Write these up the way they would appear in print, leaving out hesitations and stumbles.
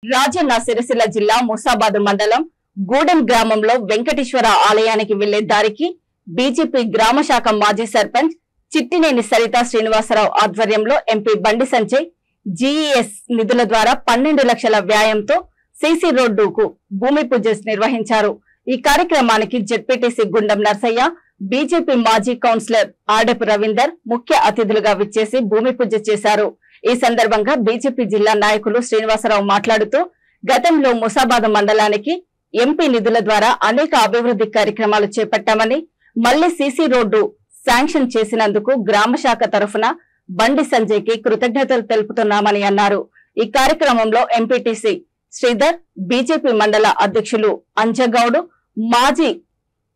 రాజన్న సిరిసిల్ల జిల్లా ముసాబాద్ మండలం గూడెం గ్రామంలో వెంకటేశ్వర ఆలయానికి వెళ్లే దారికి బీజేపీ గ్రామ శాఖ మాజీ సర్పంచ్ చిట్టినేని సరిత శ్రీనివాసరావు ఆధ్వర్యంలో ఎంపీ బండి సంజయ్ జీఈఎస్ నిధుల ద్వారా 12 లక్షల వ్యయంతో సీసీ రోడ్డుకు భూమి పూజ నిర్వహించారు। ఈ కార్యక్రమానికి జెడ్పీటీసీ గుండం నర్సయ్య, బీజేపీ మాజీ కౌన్సిలర్ ఆడపు రవీందర్ ముఖ్య అతిథులుగా విచ్చేసి భూమి పూజ చేశారు। ఈ సందర్భంగా బీజేపీ జిల్లా నాయకులు శ్రీనివాసరావు మాట్లాడుతూ గతంలో ముసాబాద్ మండలానికి ఎంపీ నిధుల ద్వారా అనేక అభివృద్ధి కార్యక్రమాలు చేపట్టామని, మళ్లీ సీసీ రోడ్డు శాంక్షన్ చేసినందుకు గ్రామ శాఖ తరఫున బండి సంజయ్ కి కృతజ్ఞతలు తెలుపుతున్నామని అన్నారు। ఈ కార్యక్రమంలో ఎంపీటీసీ శ్రీధర్, బీజేపీ మండల అధ్యక్షులు అంజగౌడ్, మాజీ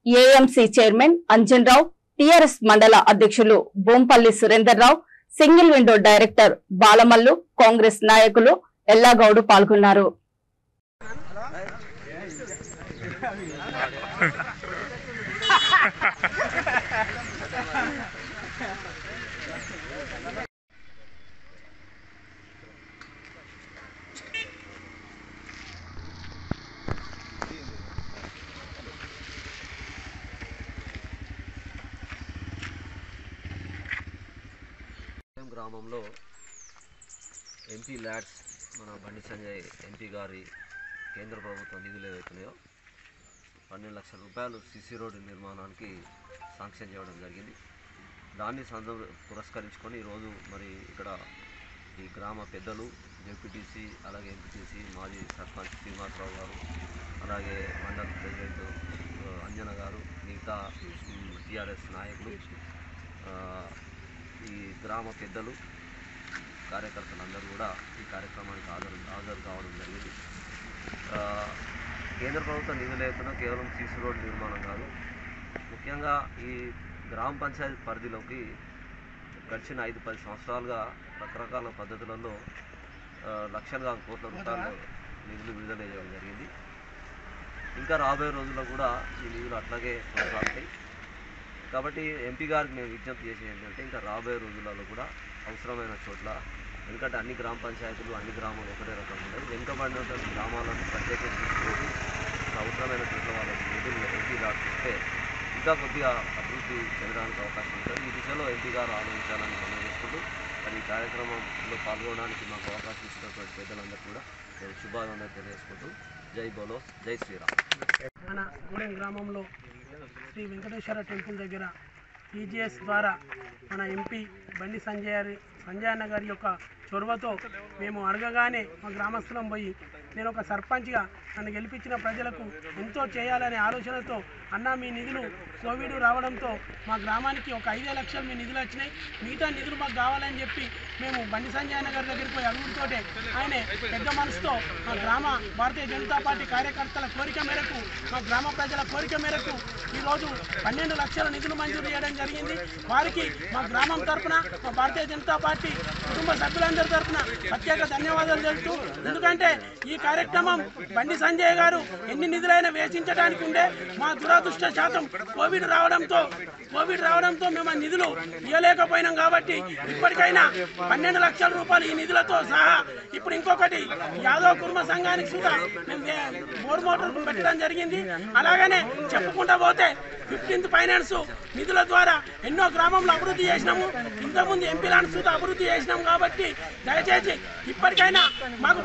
AMC chairman Anjan Rao, TRS మండల అధ్యక్షులు Bompalli Surender Rao, single window director Balamallu, Congress నాయకులు ఎల్లాగౌడ్ పాల్గొన్నారు। గ్రామంలో ఎంపీ ల్యాడ్స్ మన బండి సంజయ్ ఎంపీ గారి కేంద్ర ప్రభుత్వ నిధులు ఏవైతున్నాయో 12 లక్షల రూపాయలు సీసీ రోడ్డు నిర్మాణానికి శాంక్షన్ చేయడం జరిగింది। దాన్ని పురస్కరించుకొని ఈరోజు మరి ఇక్కడ ఈ గ్రామ పెద్దలు జెడ్పీటీసీ, అలాగే ఎంపీటీసీ, మాజీ సర్పంచ్ శ్రీనివాసరావు గారు, అలాగే మండల ప్రెసిడెంట్ అంజన గారు, మిగతా టీఆర్ఎస్ నాయకులు, ఈ గ్రామ పెద్దలు, కార్యకర్తలందరూ కూడా ఈ కార్యక్రమానికి హాజరు కావడం జరిగింది। కేంద్ర ప్రభుత్వ నిధులు లేకుండా కేవలం సీసీ రోడ్డు నిర్మాణం కాదు, ముఖ్యంగా ఈ గ్రామ పంచాయతీ పరిధిలోకి గడిచిన 5-10 సంవత్సరాలుగా రకరకాల పద్ధతులలో లక్షల కోట్ల రూపాయలు నిధులు విడుదల చేయడం జరిగింది। ఇంకా రాబోయే రోజుల్లో కూడా ఈ నిధులు అట్లాగే కొనసాగుతాయి। కాబట్టి ఎంపీ గారికి మేము విజ్ఞప్తి చేసేది ఏంటంటే, ఇంకా రాబోయే రోజులలో కూడా అవసరమైన చోట్ల, ఎందుకంటే అన్ని గ్రామ పంచాయతీలు, అన్ని గ్రామాలు ఒకటే రకంగా ఉంటాయి, వెనుకబడిన గ్రామాలను ప్రత్యేకంగా తీసుకొని అవసరమైన చోట్ల వాళ్ళకి నిధులు ఎంపీ గారికి ఇస్తే ఇంకా కొద్దిగా అభివృద్ధి చెందడానికి అవకాశం ఉంటుంది। ఈ దిశలో ఎంపీ గారు ఆలోచించాలని మనం చేసుకుంటూ మరి ఈ కార్యక్రమంలో పాల్గొనడానికి మాకు అవకాశం ఇచ్చినటువంటి పెద్దలందరూ కూడా నేను శుభాకాంక్షలు తెలియజేసుకుంటూ జై బోలో, జై శ్రీరామ్। మన గూడెం గ్రామంలో శ్రీ వెంకటేశ్వర టెంపుల్ దగ్గర ఈజీఎస్ ద్వారా మన ఎంపీ బండి సంజయ్ అన్న గారి యొక్క చొరవతో మేము అడగగానే మా గ్రామస్తులం పోయి, నేను ఒక సర్పంచ్గా నన్ను గెలిపించిన ప్రజలకు ఎంతో చేయాలనే ఆలోచనతో, అన్న మీ నిధులు కోవిడ్ రావడంతో మా గ్రామానికి ఒక 5 లక్షలు మీ నిధులు వచ్చినాయి, మిగతా నిధులు మాకు కావాలని చెప్పి మేము బండి సంజయ్ అన్న గారి దగ్గరికి పోయి అడుగుతోటే ఆయన పెద్ద మనసుతో మా గ్రామ భారతీయ జనతా పార్టీ కార్యకర్తల కోరిక మేరకు, మా గ్రామ ప్రజల కోరిక మేరకు ఈరోజు 12 లక్షల నిధులు మంజూరు చేయడం జరిగింది। వారికి మా గ్రామం తరఫున, మా భారతీయ జనతా పార్టీ కుటుంబ సభ్యులందరి తరఫున ప్రత్యేక ధన్యవాదాలు తెలుపుతూ, ఎందుకంటే ఈ కార్యక్రమం బండి సంజయ్ గారు ఎన్ని నిధులైనా వేచించడానికి ఉండే, మా దురదృష్ట శాతం కోవిడ్ రావడంతో మేము ఆ నిధులు ఇవ్వలేకపోయినాం। కాబట్టి ఇప్పటికైనా 12 లక్షల రూపాయలు ఈ నిధులతో సహా, ఇప్పుడు ఇంకొకటి యాదవ్ కుర్మ సంఘానికి సుధా మేము బోర్ మోటార్ పెట్టడం జరిగింది। అలాగనే చెప్పుకుంటూ పోతే 15th ఫైనాన్స్ నిధుల ద్వారా ఎన్నో గ్రామంలో అభివృద్ధి చేసినాము, ఇంతకుముందు ఎంపీ ల్యాండ్ సుధా అభివృద్ధి చేసినాం। కాబట్టి దయచేసి ఇప్పటికైనా మాకు